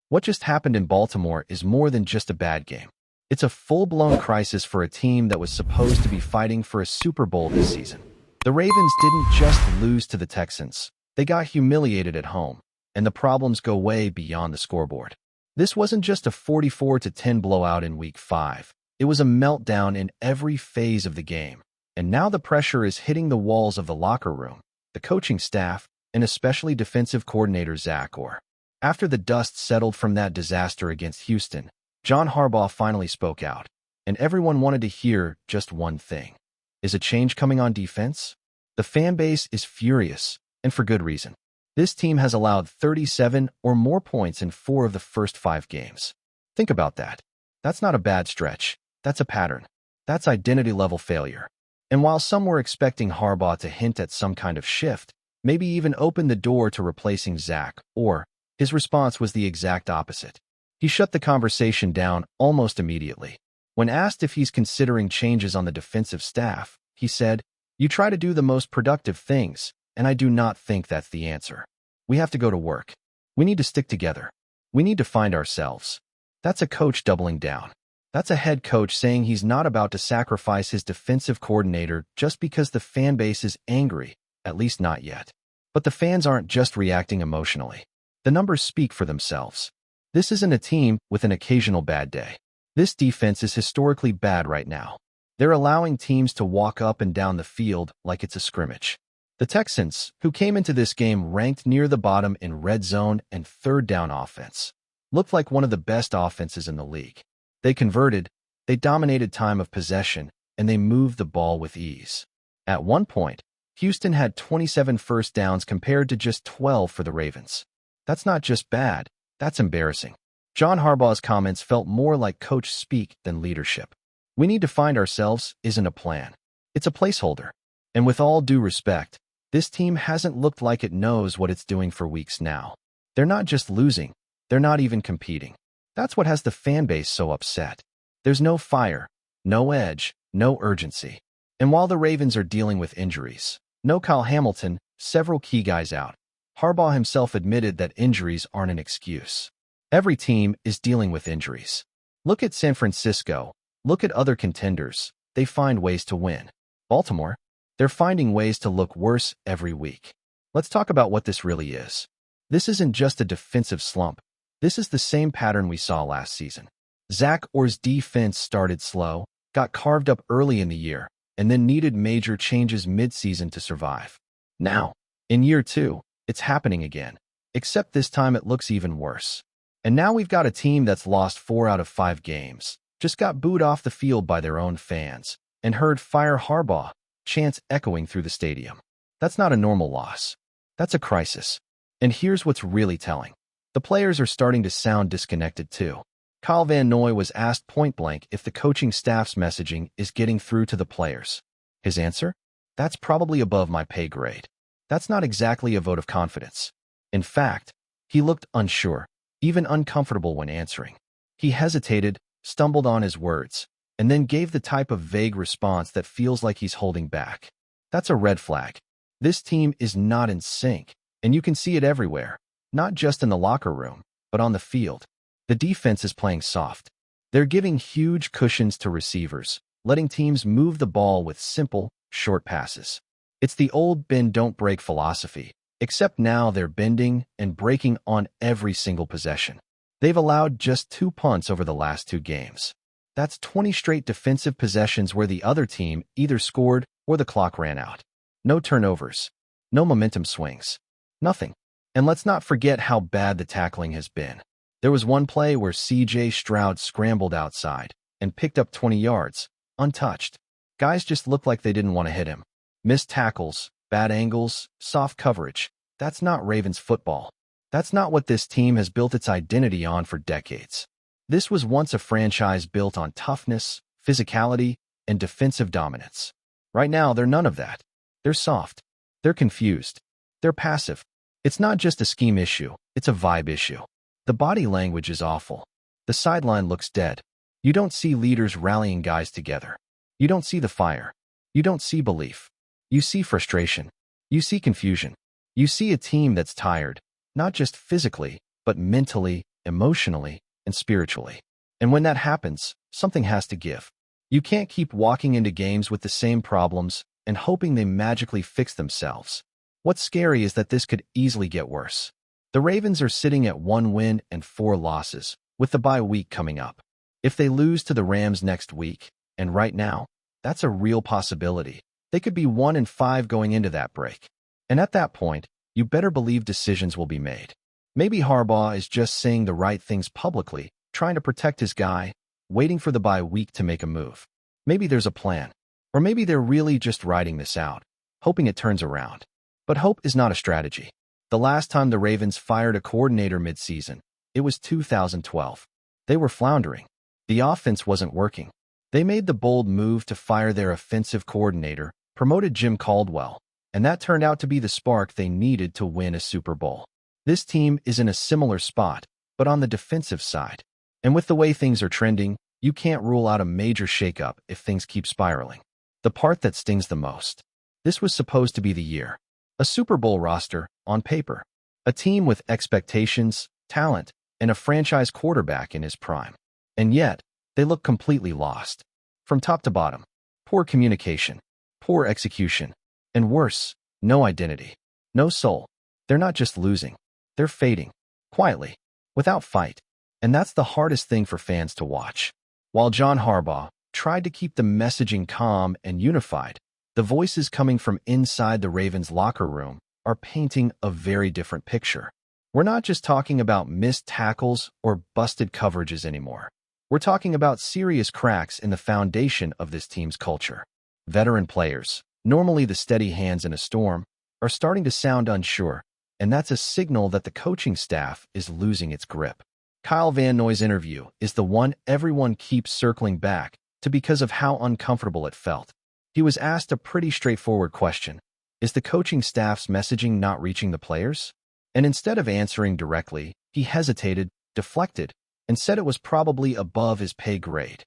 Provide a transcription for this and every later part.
What just happened in Baltimore is more than just a bad game. It's a full-blown crisis for a team that was supposed to be fighting for a Super Bowl this season. The Ravens didn't just lose to the Texans. They got humiliated at home, and the problems go way beyond the scoreboard. This wasn't just a 44-10 blowout in Week 5. It was a meltdown in every phase of the game. And now the pressure is hitting the walls of the locker room, the coaching staff, and especially defensive coordinator Zach Orr. After the dust settled from that disaster against Houston, John Harbaugh finally spoke out, and everyone wanted to hear just one thing. Is a change coming on defense? The fan base is furious, and for good reason. This team has allowed 37 or more points in 4 of the first 5 games. Think about that. That's not a bad stretch. That's a pattern. That's identity-level failure. And while some were expecting Harbaugh to hint at some kind of shift, maybe even open the door to replacing Zach Orr, his response was the exact opposite. He shut the conversation down almost immediately. When asked if he's considering changes on the defensive staff, he said, "You try to do the most productive things, and I do not think that's the answer. We have to go to work. We need to stick together. We need to find ourselves." That's a coach doubling down. That's a head coach saying he's not about to sacrifice his defensive coordinator just because the fan base is angry, at least not yet. But the fans aren't just reacting emotionally. The numbers speak for themselves. This isn't a team with an occasional bad day. This defense is historically bad right now. They're allowing teams to walk up and down the field like it's a scrimmage. The Texans, who came into this game ranked near the bottom in red zone and third down offense, looked like one of the best offenses in the league. They converted, they dominated time of possession, and they moved the ball with ease. At one point, Houston had 27 first downs compared to just 12 for the Ravens. That's not just bad, that's embarrassing. John Harbaugh's comments felt more like coach speak than leadership. "We need to find ourselves" isn't a plan. It's a placeholder. And with all due respect, this team hasn't looked like it knows what it's doing for weeks now. They're not just losing, they're not even competing. That's what has the fan base so upset. There's no fire, no edge, no urgency. And while the Ravens are dealing with injuries, no Kyle Hamilton, several key guys out, Harbaugh himself admitted that injuries aren't an excuse. Every team is dealing with injuries. Look at San Francisco. Look at other contenders. They find ways to win. Baltimore, they're finding ways to look worse every week. Let's talk about what this really is. This isn't just a defensive slump. This is the same pattern we saw last season. Zach Orr's defense started slow, got carved up early in the year, and then needed major changes mid-season to survive. Now, in year 2, it's happening again, except this time it looks even worse. And now we've got a team that's lost 4 out of 5 games, just got booed off the field by their own fans, and heard "Fire Harbaugh" chants echoing through the stadium. That's not a normal loss. That's a crisis. And here's what's really telling. The players are starting to sound disconnected too. Kyle Van Noy was asked point-blank if the coaching staff's messaging is getting through to the players. His answer? "That's probably above my pay grade." That's not exactly a vote of confidence. In fact, he looked unsure, even uncomfortable when answering. He hesitated, stumbled on his words, and then gave the type of vague response that feels like he's holding back. That's a red flag. This team is not in sync, and you can see it everywhere, not just in the locker room, but on the field. The defense is playing soft. They're giving huge cushions to receivers, letting teams move the ball with simple, short passes. It's the old bend-don't-break philosophy, except now they're bending and breaking on every single possession. They've allowed just 2 punts over the last 2 games. That's 20 straight defensive possessions where the other team either scored or the clock ran out. No turnovers. No momentum swings. Nothing. And let's not forget how bad the tackling has been. There was one play where C.J. Stroud scrambled outside and picked up 20 yards, untouched. Guys just looked like they didn't want to hit him. Missed tackles, bad angles, soft coverage. That's not Ravens football. That's not what this team has built its identity on for decades. This was once a franchise built on toughness, physicality, and defensive dominance. Right now, they're none of that. They're soft. They're confused. They're passive. It's not just a scheme issue, it's a vibe issue. The body language is awful. The sideline looks dead. You don't see leaders rallying guys together. You don't see the fire. You don't see belief. You see frustration. You see confusion. You see a team that's tired, not just physically, but mentally emotionally, and spiritually. And when that happens, something has to give. You can't keep walking into games with the same problems and hoping they magically fix themselves. What's scary is that this could easily get worse. The Ravens are sitting at 1 win and 4 losses, with the bye week coming up. If they lose to the Rams next week, and right now, that's a real possibility, they could be 1 and 5 going into that break. And at that point, you better believe decisions will be made. Maybe Harbaugh is just saying the right things publicly, trying to protect his guy, waiting for the bye week to make a move. Maybe there's a plan. Or maybe they're really just riding this out, hoping it turns around. But hope is not a strategy. The last time the Ravens fired a coordinator mid-season, it was 2012. They were floundering. The offense wasn't working. They made the bold move to fire their offensive coordinator, promoted Jim Caldwell, and that turned out to be the spark they needed to win a Super Bowl. This team is in a similar spot, but on the defensive side. And with the way things are trending, you can't rule out a major shakeup if things keep spiraling. The part that stings the most. This was supposed to be the year. A Super Bowl roster, on paper. A team with expectations, talent, and a franchise quarterback in his prime. And yet, they look completely lost. From top to bottom. Poor communication. Poor execution. And worse, no identity. No soul. They're not just losing. They're fading. Quietly. Without fight. And that's the hardest thing for fans to watch. While John Harbaugh tried to keep the messaging calm and unified, the voices coming from inside the Ravens locker room are painting a very different picture. We're not just talking about missed tackles or busted coverages anymore. We're talking about serious cracks in the foundation of this team's culture. Veteran players, normally the steady hands in a storm, are starting to sound unsure, and that's a signal that the coaching staff is losing its grip. Kyle Van Noy's interview is the one everyone keeps circling back to because of how uncomfortable it felt. He was asked a pretty straightforward question. Is the coaching staff's messaging not reaching the players? And instead of answering directly, he hesitated, deflected, and said it was probably above his pay grade.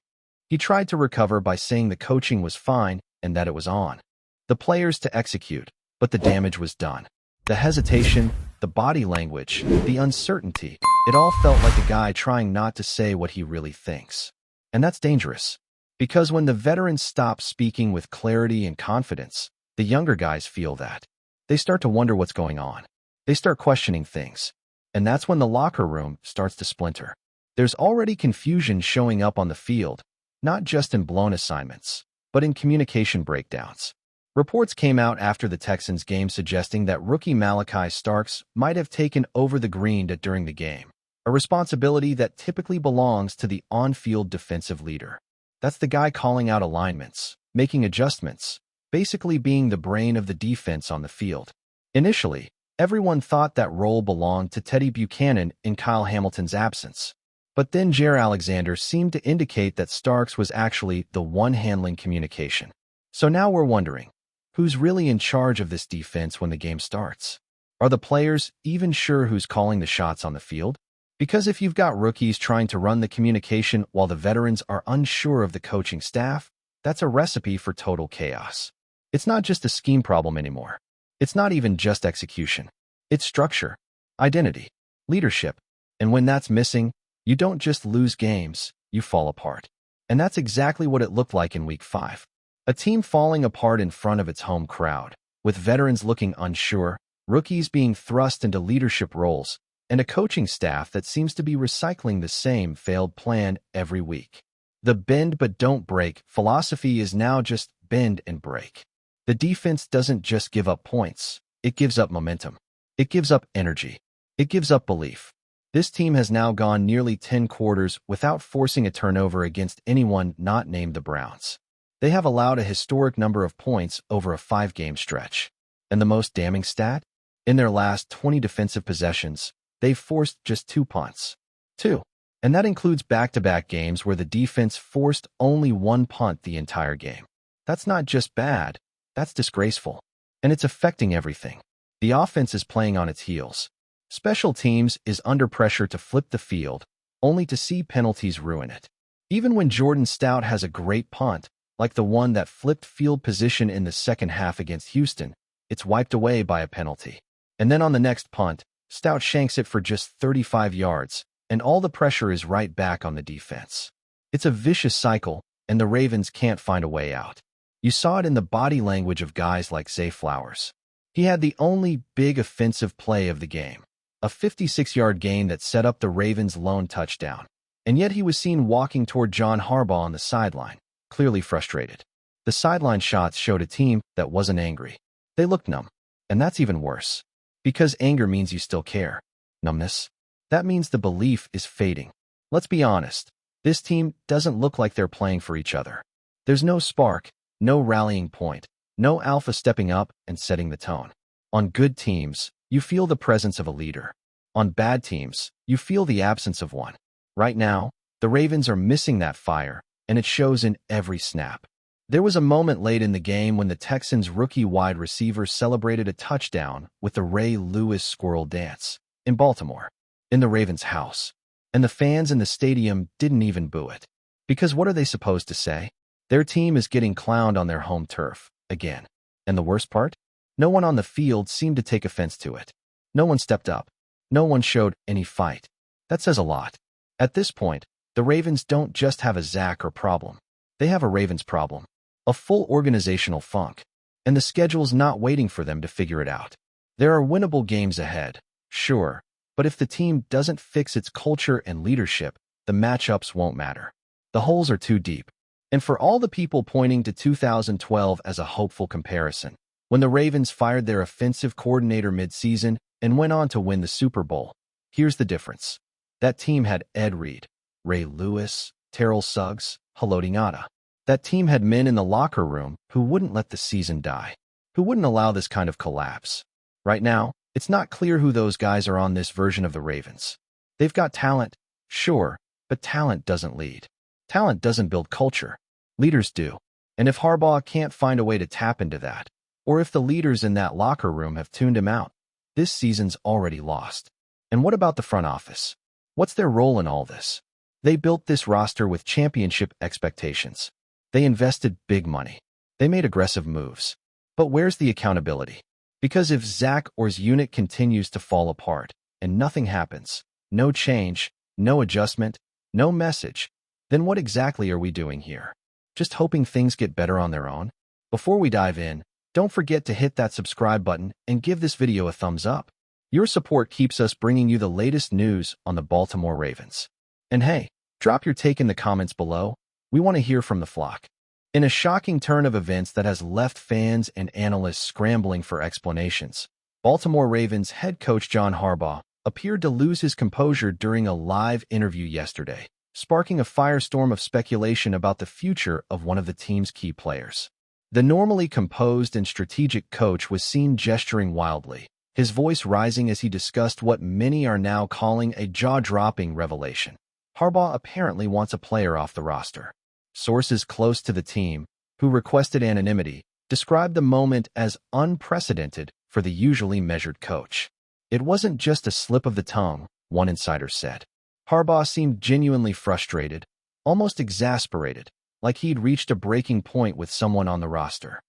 He tried to recover by saying the coaching was fine and that it was on the players to execute, but the damage was done. The hesitation, the body language, the uncertainty, it all felt like a guy trying not to say what he really thinks. And that's dangerous. Because when the veterans stop speaking with clarity and confidence, the younger guys feel that. They start to wonder what's going on. They start questioning things. And that's when the locker room starts to splinter. There's already confusion showing up on the field, not just in blown assignments, but in communication breakdowns. Reports came out after the Texans game suggesting that rookie Malachi Starks might have taken over the green during the game, a responsibility that typically belongs to the on-field defensive leader. That's the guy calling out alignments, making adjustments, basically being the brain of the defense on the field. Initially, everyone thought that role belonged to Teddy Buchanan in Kyle Hamilton's absence. But then Jair Alexander seemed to indicate that Starks was actually the one handling communication. So now we're wondering, who's really in charge of this defense when the game starts? Are the players even sure who's calling the shots on the field? Because if you've got rookies trying to run the communication while the veterans are unsure of the coaching staff, that's a recipe for total chaos. It's not just a scheme problem anymore. It's not even just execution. It's structure, identity, leadership. And when that's missing, you don't just lose games, you fall apart. And that's exactly what it looked like in Week 5. A team falling apart in front of its home crowd, with veterans looking unsure, rookies being thrust into leadership roles, and a coaching staff that seems to be recycling the same failed plan every week. The bend but don't break philosophy is now just bend and break. The defense doesn't just give up points, it gives up momentum. It gives up energy. It gives up belief. This team has now gone nearly 10 quarters without forcing a turnover against anyone not named the Browns. They have allowed a historic number of points over a 5-game stretch. And the most damning stat? In their last 20 defensive possessions, they've forced just 2 punts. 2. And that includes back-to-back games where the defense forced only 1 punt the entire game. That's not just bad, that's disgraceful. And it's affecting everything. The offense is playing on its heels. Special teams is under pressure to flip the field, only to see penalties ruin it. Even when Jordan Stout has a great punt, like the one that flipped field position in the second half against Houston, it's wiped away by a penalty. And then on the next punt, Stout shanks it for just 35 yards, and all the pressure is right back on the defense. It's a vicious cycle, and the Ravens can't find a way out. You saw it in the body language of guys like Zay Flowers. He had the only big offensive play of the game, a 56-yard gain that set up the Ravens' lone touchdown. And yet he was seen walking toward John Harbaugh on the sideline, clearly frustrated. The sideline shots showed a team that wasn't angry. They looked numb. And that's even worse. Because anger means you still care. Numbness. That means the belief is fading. Let's be honest. This team doesn't look like they're playing for each other. There's no spark, no rallying point, no alpha stepping up and setting the tone. On good teams, you feel the presence of a leader. On bad teams, you feel the absence of one. Right now, the Ravens are missing that fire, and it shows in every snap. There was a moment late in the game when the Texans' rookie wide receiver celebrated a touchdown with the Ray Lewis squirrel dance in Baltimore, in the Ravens' house. And the fans in the stadium didn't even boo it. Because what are they supposed to say? Their team is getting clowned on their home turf, again. And the worst part? No one on the field seemed to take offense to it. No one stepped up. No one showed any fight. That says a lot. At this point, the Ravens don't just have a Zach or problem. They have a Ravens problem. A full organizational funk. And the schedule's not waiting for them to figure it out. There are winnable games ahead, sure, but if the team doesn't fix its culture and leadership, the matchups won't matter. The holes are too deep. And for all the people pointing to 2012 as a hopeful comparison, when the Ravens fired their offensive coordinator mid-season and went on to win the Super Bowl, here's the difference. That team had Ed Reed, Ray Lewis, Terrell Suggs, Haloti Ngata. That team had men in the locker room who wouldn't let the season die, who wouldn't allow this kind of collapse. Right now, it's not clear who those guys are on this version of the Ravens. They've got talent, sure, but talent doesn't lead. Talent doesn't build culture. Leaders do. And if Harbaugh can't find a way to tap into that, or if the leaders in that locker room have tuned him out, this season's already lost. And what about the front office? What's their role in all this? They built this roster with championship expectations. They invested big money. They made aggressive moves. But where's the accountability? Because if Zach or's unit continues to fall apart and nothing happens, no change, no adjustment, no message, then what exactly are we doing here? Just hoping things get better on their own? Before we dive in, don't forget to hit that subscribe button and give this video a thumbs up. Your support keeps us bringing you the latest news on the Baltimore Ravens. And hey, drop your take in the comments below. We want to hear from the flock. In a shocking turn of events that has left fans and analysts scrambling for explanations, Baltimore Ravens head coach John Harbaugh appeared to lose his composure during a live interview yesterday, sparking a firestorm of speculation about the future of one of the team's key players. The normally composed and strategic coach was seen gesturing wildly, his voice rising as he discussed what many are now calling a jaw-dropping revelation. Harbaugh apparently wants a player off the roster. Sources close to the team, who requested anonymity, described the moment as unprecedented for the usually measured coach. It wasn't just a slip of the tongue, one insider said. Harbaugh seemed genuinely frustrated, almost exasperated, like he'd reached a breaking point with someone on the roster.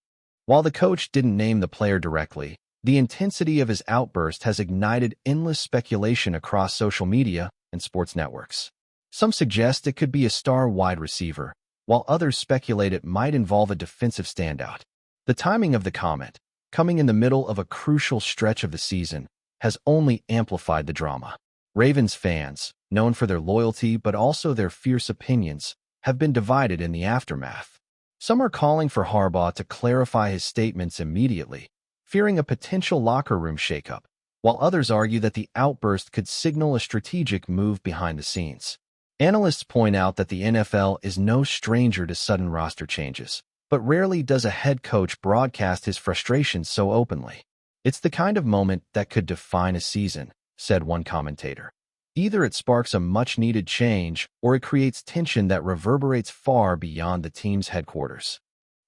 While the coach didn't name the player directly, the intensity of his outburst has ignited endless speculation across social media and sports networks. Some suggest it could be a star wide receiver, while others speculate it might involve a defensive standout. The timing of the comment, coming in the middle of a crucial stretch of the season, has only amplified the drama. Ravens fans, known for their loyalty but also their fierce opinions, have been divided in the aftermath. Some are calling for Harbaugh to clarify his statements immediately, fearing a potential locker room shakeup, while others argue that the outburst could signal a strategic move behind the scenes. Analysts point out that the NFL is no stranger to sudden roster changes, but rarely does a head coach broadcast his frustrations so openly. It's the kind of moment that could define a season, said one commentator. Either it sparks a much-needed change, or it creates tension that reverberates far beyond the team's headquarters.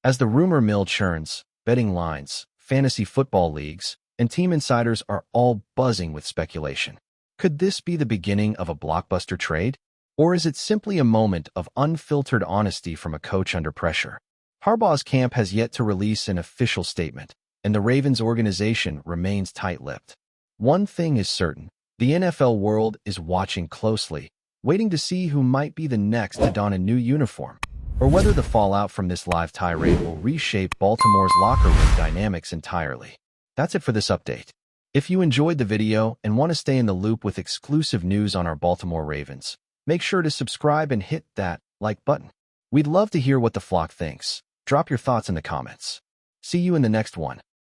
As the rumor mill churns, betting lines, fantasy football leagues, and team insiders are all buzzing with speculation. Could this be the beginning of a blockbuster trade? Or is it simply a moment of unfiltered honesty from a coach under pressure? Harbaugh's camp has yet to release an official statement, and the Ravens organization remains tight-lipped. One thing is certain, The NFL world is watching closely, waiting to see who might be the next to don a new uniform, or whether the fallout from this live tirade will reshape Baltimore's locker room dynamics entirely. That's it for this update. If you enjoyed the video and want to stay in the loop with exclusive news on our Baltimore Ravens, make sure to subscribe and hit that like button. We'd love to hear what the flock thinks. Drop your thoughts in the comments. See you in the next one.